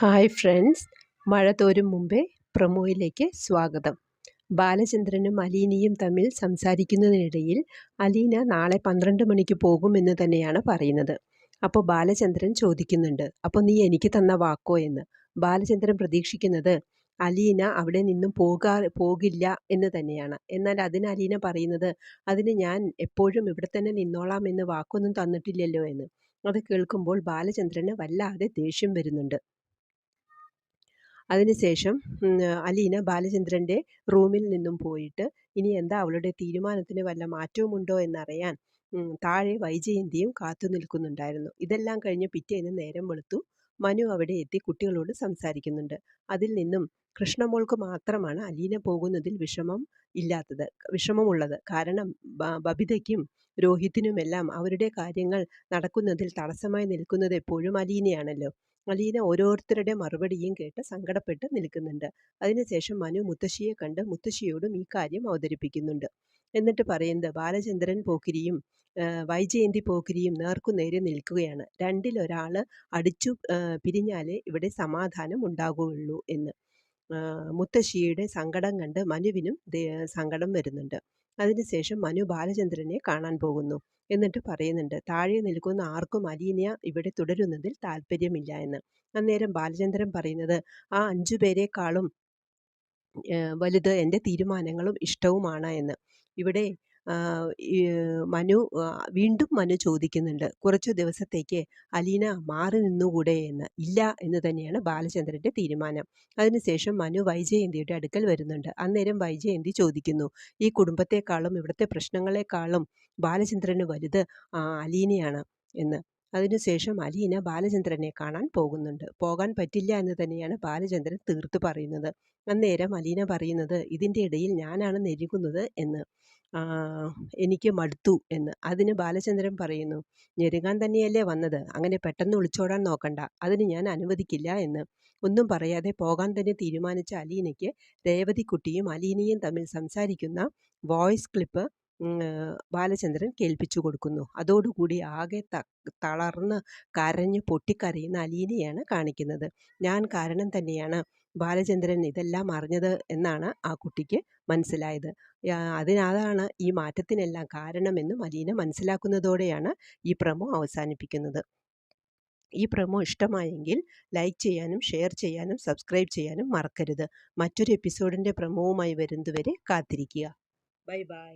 Hi friends, മഴ തോരും മുമ്പേ പ്രൊമോയിലേക്ക് സ്വാഗതം. ബാലചന്ദ്രനും അലീനയും തമ്മിൽ സംസാരിക്കുന്നതിനിടയിൽ അലീന നാളെ 12 മണിക്ക് പോകുമെന്ന് തന്നെയാണ് പറയുന്നത്. അപ്പോൾ ബാലചന്ദ്രൻ ചോദിക്കുന്നുണ്ട്, അപ്പോൾ നീ എനിക്ക് തന്ന വാക്കോ എന്ന്. ബാലചന്ദ്രൻ പ്രതീക്ഷിക്കുന്നത് അലീന അവിടെ നിന്നും പോകില്ല എന്ന് തന്നെയാണ്. എന്നാൽ അതിന് അലീന പറയുന്നത്, അതിന് ഞാൻ എപ്പോഴും ഇവിടെ തന്നെ നിന്നോളാം എന്ന് വാക്കൊന്നും തന്നിട്ടില്ലല്ലോ എന്ന്. അത് കേൾക്കുമ്പോൾ ബാലചന്ദ്രന് വല്ലാതെ ദേഷ്യം വരുന്നുണ്ട്. അതിനുശേഷം അലീന ബാലചന്ദ്രൻ്റെ റൂമിൽ നിന്നും പോയിട്ട് ഇനി എന്താ അവളുടെ തീരുമാനത്തിന് വല്ല മാറ്റവുമുണ്ടോ എന്നറിയാൻ താഴെ വൈജയന്തിയും കാത്തു നിൽക്കുന്നുണ്ടായിരുന്നു. ഇതെല്ലാം കഴിഞ്ഞ് പിറ്റേന്ന് നേരം വെളുത്തു. മനു അവിടെ എത്തി കുട്ടികളോട് സംസാരിക്കുന്നുണ്ട്. അതിൽ നിന്നും കൃഷ്ണമോൾക്ക് മാത്രമാണ് അലീന പോകുന്നതിൽ വിഷമമുള്ളത്. കാരണം ബബിതയ്ക്കും രോഹിത്തിനുമെല്ലാം അവരുടെ കാര്യങ്ങൾ നടക്കുന്നതിൽ തടസ്സമായി നിൽക്കുന്നത് എപ്പോഴും അലീനയാണല്ലോ. അലീന ഓരോരുത്തരുടെ മറുപടിയും കേട്ട് സങ്കടപ്പെട്ട് നിൽക്കുന്നുണ്ട്. അതിനുശേഷം മനു മുത്തശ്ശിയെ കണ്ട് മുത്തശ്ശിയോടും ഈ കാര്യം അവതരിപ്പിക്കുന്നുണ്ട്. എന്നിട്ട് പറയുന്നത്, ബാലചന്ദ്രൻ പോക്കിരിയും വൈജയന്തി പോക്കിരിയും നേർക്കുനേരെ നിൽക്കുകയാണ്. രണ്ടിലൊരാൾ അടിച്ചു പിരിഞ്ഞാലേ ഇവിടെ സമാധാനം ഉണ്ടാകുകയുള്ളൂ എന്ന്. മുത്തശ്ശിയുടെ സങ്കടം കണ്ട് മനുവിനും സങ്കടം വരുന്നുണ്ട്. അതിനുശേഷം മനു ബാലചന്ദ്രനെ കാണാൻ പോകുന്നു. എന്നിട്ട് പറയുന്നുണ്ട്, താഴെ നിൽക്കുന്ന ആർക്കും അലീന ഇവിടെ തുടരുന്നതിൽ താല്പര്യമില്ല എന്ന്. അന്നേരം ബാലചന്ദ്രൻ പറയുന്നത്, ആ 5 പേരെക്കാളും വലുത് എൻ്റെ തീരുമാനങ്ങളും ഇഷ്ടവുമാണ് എന്ന്. ഇവിടെ വീണ്ടും മനു ചോദിക്കുന്നുണ്ട്, കുറച്ചു ദിവസത്തേക്ക് അലീന മാറി നിന്നുകൂടെ എന്ന്. ഇല്ല എന്ന് തന്നെയാണ് ബാലചന്ദ്രൻ്റെ തീരുമാനം. അതിനുശേഷം മനു വൈജയന്തിയുടെ അടുക്കൽ വരുന്നുണ്ട്. അന്നേരം വൈജയന്തി ചോദിക്കുന്നു, ഈ കുടുംബത്തെക്കാളും ഇവിടുത്തെ പ്രശ്നങ്ങളെക്കാളും ബാലചന്ദ്രന് വലുത് അലീനയാണ് എന്ന്. അതിനുശേഷം അലീന ബാലചന്ദ്രനെ കാണാൻ പോകുന്നുണ്ട്. പോകാൻ പറ്റില്ല എന്ന് തന്നെയാണ് ബാലചന്ദ്രൻ തീർത്തു പറയുന്നത്. അന്നേരം അലീന പറയുന്നത്, ഇതിൻ്റെ ഇടയിൽ ഞാനാണ് ഞെരുങ്ങുന്നത് എന്ന്. എനിക്ക് മടുത്തു എന്ന്. അതിന് ബാലചന്ദ്രൻ പറയുന്നു, ഞെരുങ്ങാൻ തന്നെയല്ലേ വന്നത്, അങ്ങനെ പെട്ടെന്ന് ഒളിച്ചോടാൻ നോക്കണ്ട, അതിന് ഞാൻ അനുവദിക്കില്ല എന്ന്. ഒന്നും പറയാതെ പോകാൻ തന്നെ തീരുമാനിച്ച അലീനയ്ക്ക് രേവതിക്കുട്ടിയും അലീനയും തമ്മിൽ സംസാരിക്കുന്ന വോയിസ് ക്ലിപ്പ് ബാലചന്ദ്രൻ കേൾപ്പിച്ചു കൊടുക്കുന്നു. അതോടുകൂടി ആകെ തളർന്ന് കരഞ്ഞ് പൊട്ടിക്കരയുന്ന അലീനയാണ് കാണിക്കുന്നത്. ഞാൻ കാരണം തന്നെയാണ് ബാലചന്ദ്രൻ ഇതെല്ലാം അറിഞ്ഞത് എന്നാണ് ആ കുട്ടിക്ക് മനസ്സിലായത്. അതാണ് ഈ മാറ്റത്തിനെല്ലാം കാരണമെന്നും അലീന മനസ്സിലാക്കുന്നതോടെയാണ് ഈ പ്രൊമോ അവസാനിപ്പിക്കുന്നത്. ഈ പ്രൊമോ ഇഷ്ടമായെങ്കിൽ ലൈക്ക് ചെയ്യാനും ഷെയർ ചെയ്യാനും സബ്സ്ക്രൈബ് ചെയ്യാനും മറക്കരുത്. മറ്റൊരു എപ്പിസോഡിൻ്റെ പ്രൊമോവുമായി വരുന്നതുവരെ കാത്തിരിക്കുക. Bye bye.